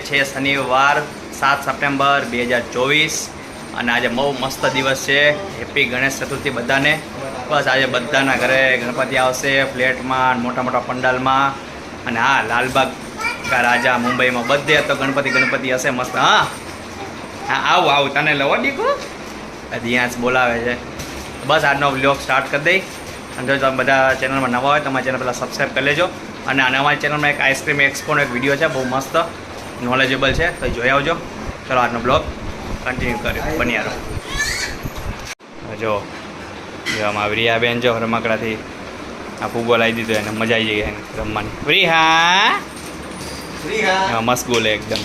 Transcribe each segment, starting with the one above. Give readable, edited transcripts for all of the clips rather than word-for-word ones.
છે શનિવાર 7 સપ્ટેમ્બર 2024 અને આજે બહુ મસ્ત દિવસ છે. હેપી ગણેશ ચતુર્થી બધાને. બસ આજે બધાના ઘરે ગણપતિ આવશે, ફ્લેટમાં, મોટા મોટા પંડાલમાં. અને હા, લાલબાગ રાજા મુંબઈમાં બધે તો ગણપતિ હશે મસ્ત. હા હા, આવું તને લવો દીકુ ધ્યાન બોલાવે છે. બસ આજનો વ્લોગ સ્ટાર્ટ કરી દઈ. અને જો તમે બધા ચેનલમાં નવા હોય તો અમારી ચેનલ પહેલાં સબસ્ક્રાઈબ કરી લેજો. અને અમારી ચેનલમાં એક આઈસ્ક્રીમ એક્સપોનો એક વિડીયો છે, બહુ મસ્ત નોલેજેબલ છે, તો જોઈ આવજો. ચલો આજનો બ્લોગ કન્ટિન્યુ કર્યો, બન્યા રહો. જો આમાં વ્રિયાબેન જો રમકડાથી આ ફૂગો લાવી દીધો એને મજા આવી ગઈ એને રમવાની. વ્રિહા મસ્ત ગોલે એકદમ.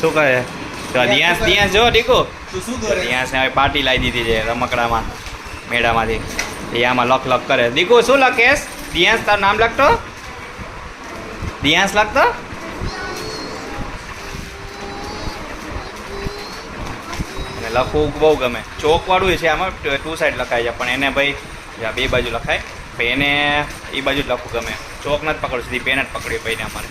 શું કહે દિયાંશ જો દીકુ દિયાંશને હવે પાર્ટી લાવી દીધી છે રમકડામાં મેળામાંથી. એ આમાં લખ કરે. દીકુ શું લખેશ? દિયાંશ તારું નામ લખતો? દિયાંશ લખતો? અને લખવું બહુ ગમે. ચોકવાળું છે આમાં, 2 સાઈડ લખાય છે, પણ એને ભાઈ 2 બાજુ લખાય. ભાઈ એને એ બાજુ જ લખવું ગમે. ચોક નથી પકડવું, સીધી પેન જ પકડવી ભાઈને અમારે.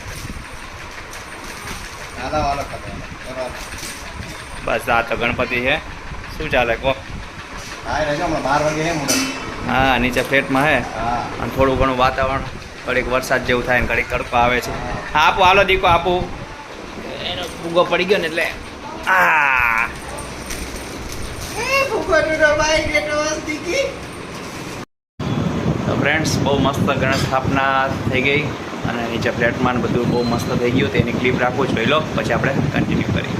બસ આ તો ગણપતિ છે. શું ચાલે કહો? હા, નીચે ફ્લેટમાં હે. અને થોડું ઘણું વાતાવરણ, ઘડીક વરસાદ જેવું થાય ને ઘડીક તડકો આવે છે. હા આપું, હાલો દીકો આપું. એનો ફૂગો પડી ગયો ને એટલે તો ફ્રેન્ડ્સ, બહુ મસ્ત ગણેશ સ્થાપના થઈ ગઈ અને નીચે ફ્લેટમાં બધું બહુ મસ્ત થઈ ગયું. તો એની ક્લિપ રાખું જોઈ લો, પછી આપણે કન્ટિન્યુ કરીએ.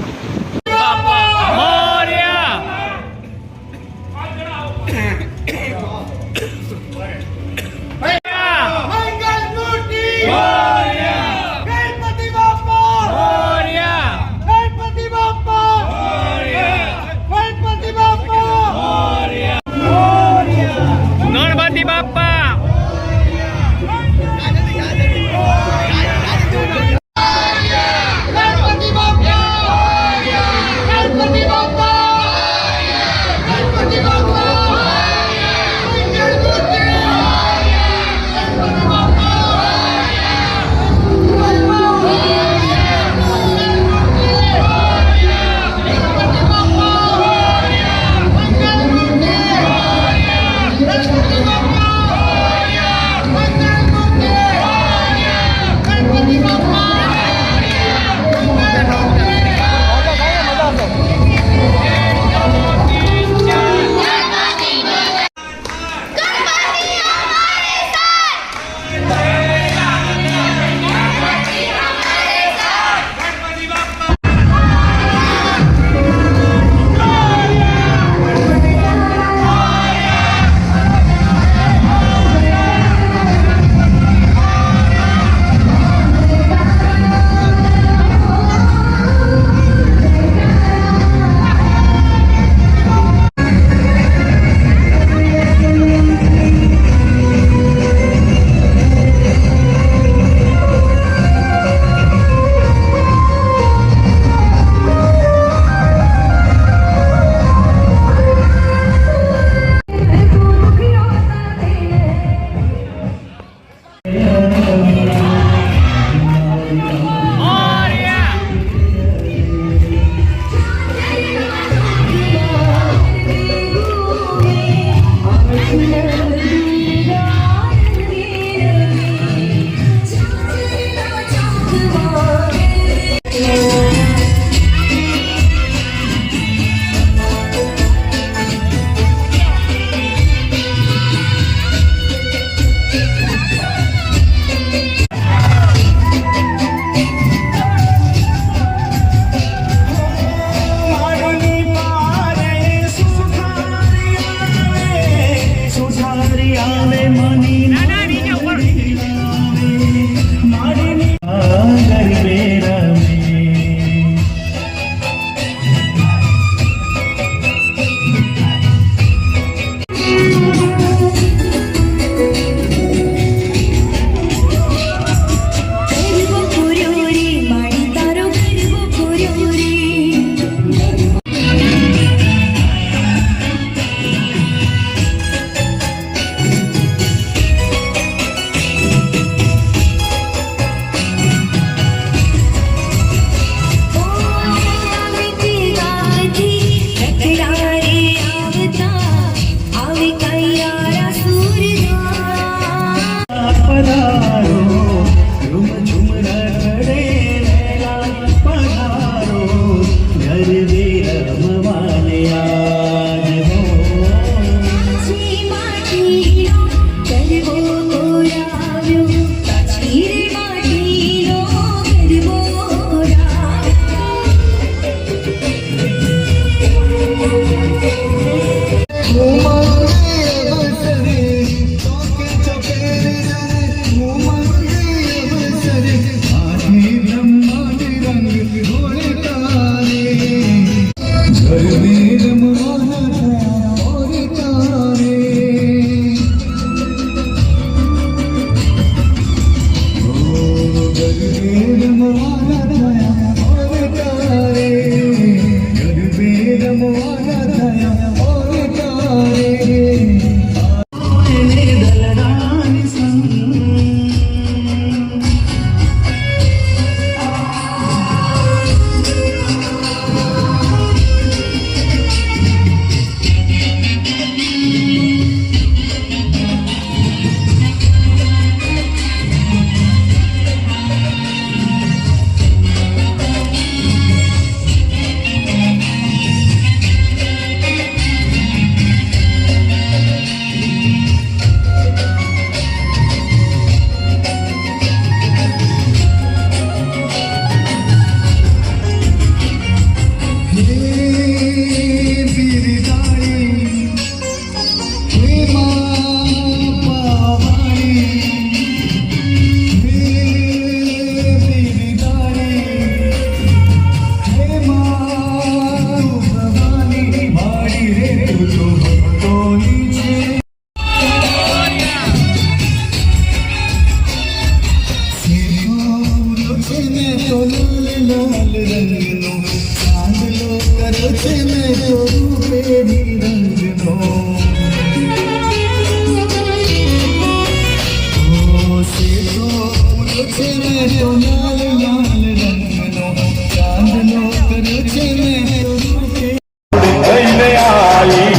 લઈને આઈ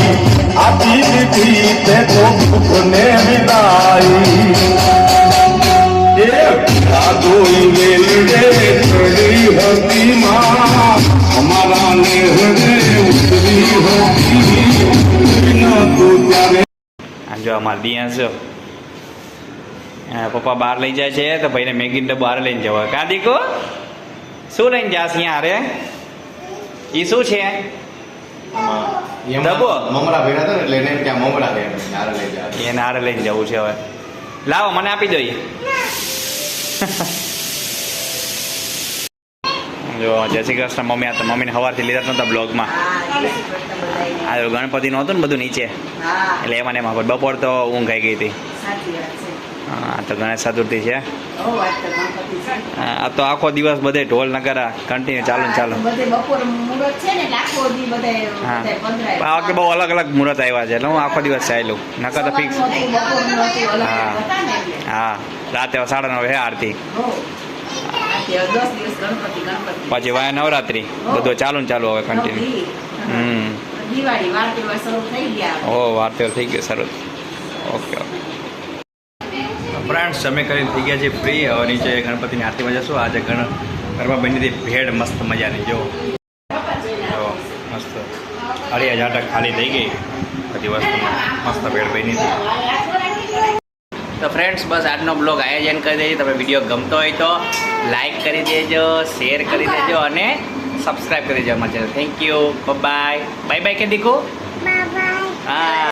આપી દીધી તે તો દુઃખને વિદાઈ એ સાધુઈ વેલડે ચડી હતી માં અમારા નેહરે ઉતરી હતી ન તું ત્યારે આમ જો અમારા દિયા છે પપ્પા બહાર લઈ જાય છે તો ભાઈને મેગીનો ડબ્બો બહાર લઈને જવા કાં દીકો શું લઈને જાસ અહીંયા હારે એ શું છે ડબ્બો મમરા ભેડા હતા ને એટલે એને ત્યાં મમરા દે હારે લઈ જાય એને હારે લઈને જવું છે હવે લાવો મને આપી દો ઈ. જો જય શ્રી કૃષ્ણ મમ્મી આ તો મમ્મીને સવારથી લીધા જ નહોતા બ્લોગમાં આ જો ગણપતિનું હતું ને બધું નીચે એટલે એમાં ને એમાં પણ બપોર તો ઊંઘ આવી ગઈ હતી હા તો ગણેશ ચતુર્થી છે આ તો આખો દિવસ બધે ઢોલ નગારા કન્ટિન્યુ ચાલુ ને ચાલુ હા આ વખતે બહુ અલગ અલગ મુહૂર્ત આવ્યા છે એટલે હું આખો દિવસ ચાલ્યું નકર તો ફિક્સ હા હા રાતે 9:30 હે આરતી પછી વાય નવરાત્રી બધું ચાલુ ને ચાલુ હવે કન્ટિન્યુ ઓ વાર તહેવાર થઈ ગયો સરસ ઓકે ઓકે ફ્રેન્ડ્સ અમે કરીને થઈ ગયા છે ફ્રી હવે નીચે ગણપતિની આરતીમાં જશું આજે ઘરમાં બની હતી ભેડ મસ્ત મજાની જો મસ્ત 8,000 ખાલી થઈ ગઈ બધી વસ્તુમાં મસ્ત ભેડ બની હતી તો ફ્રેન્ડ્સ બસ આજનો બ્લોગ આયોજન કરી દેજો તમે વિડીયો ગમતો હોય તો લાઈક કરી દેજો શેર કરી દેજો અને સબસ્ક્રાઈબ કરી દેજો અમારા channel thank you bye bye bye કે દીકુ હા